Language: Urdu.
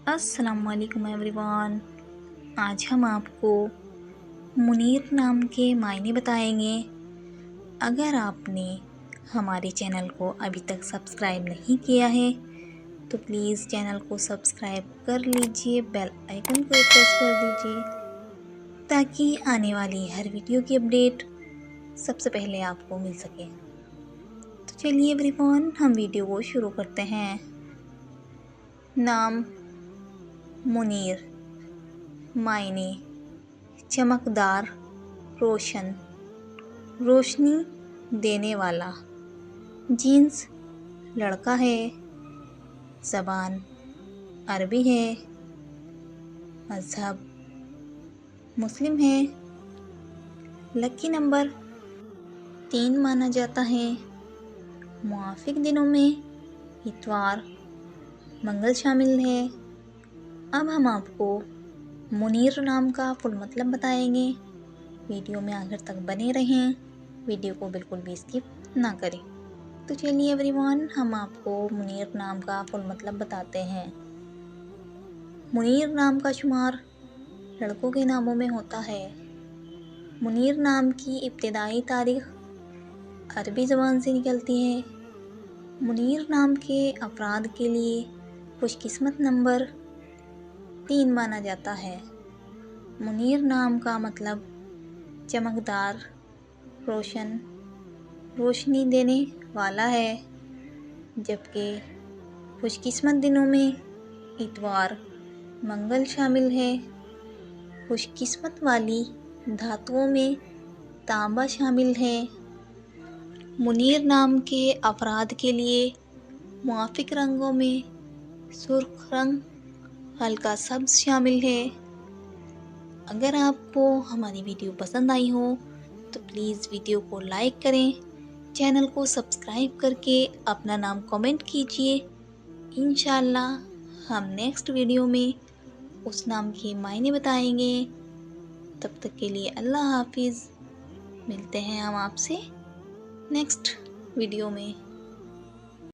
السلام علیکم ایوری ون۔ آج ہم آپ کو منیر نام کے معنی بتائیں گے۔ اگر آپ نے ہمارے چینل کو ابھی تک سبسکرائب نہیں کیا ہے تو پلیز چینل کو سبسکرائب کر لیجئے، بیل آئیکن کو پریس کر دیجئے تاکہ آنے والی ہر ویڈیو کی اپڈیٹ سب سے پہلے آپ کو مل سکے۔ تو چلیے ایوری ون، ہم ویڈیو کو شروع کرتے ہیں۔ نام منیر، معنی چمکدار، روشن، روشنی دینے والا۔ جنس لڑکا ہے، زبان عربی ہے، مذہب مسلم ہے، لکی نمبر 3 مانا جاتا ہے۔ موافق دنوں میں اتوار، منگل شامل ہے۔ اب ہم آپ کو منیر نام کا فل مطلب بتائیں گے۔ ویڈیو میں آخر تک بنے رہیں، ویڈیو کو بالکل بھی اسکپ نہ کریں۔ تو چلیے ایوری ون، ہم آپ کو منیر نام کا فل مطلب بتاتے ہیں۔ منیر نام کا شمار لڑکوں کے ناموں میں ہوتا ہے۔ منیر نام کی ابتدائی تاریخ عربی زبان سے نکلتی ہے۔ منیر نام کے افراد کے لیے خوش قسمت نمبر 3 مانا جاتا ہے۔ منیر نام کا مطلب چمکدار، روشن، روشنی دینے والا ہے، جبکہ خوش قسمت دنوں میں اتوار، منگل شامل ہے۔ خوش قسمت والی دھاتوں میں تانبا شامل ہے۔ منیر نام کے افراد کے لیے موافق رنگوں میں سرخ رنگ، ہلکا سبز شامل ہے۔ اگر آپ کو ہماری ویڈیو پسند آئی ہو تو پلیز ویڈیو کو لائک کریں، چینل کو سبسکرائب کر کے اپنا نام کمنٹ کیجئے۔ انشاءاللہ ہم نیکسٹ ویڈیو میں اس نام کے معنی بتائیں گے۔ تب تک کے لیے اللہ حافظ۔ ملتے ہیں ہم آپ سے نیکسٹ ویڈیو میں۔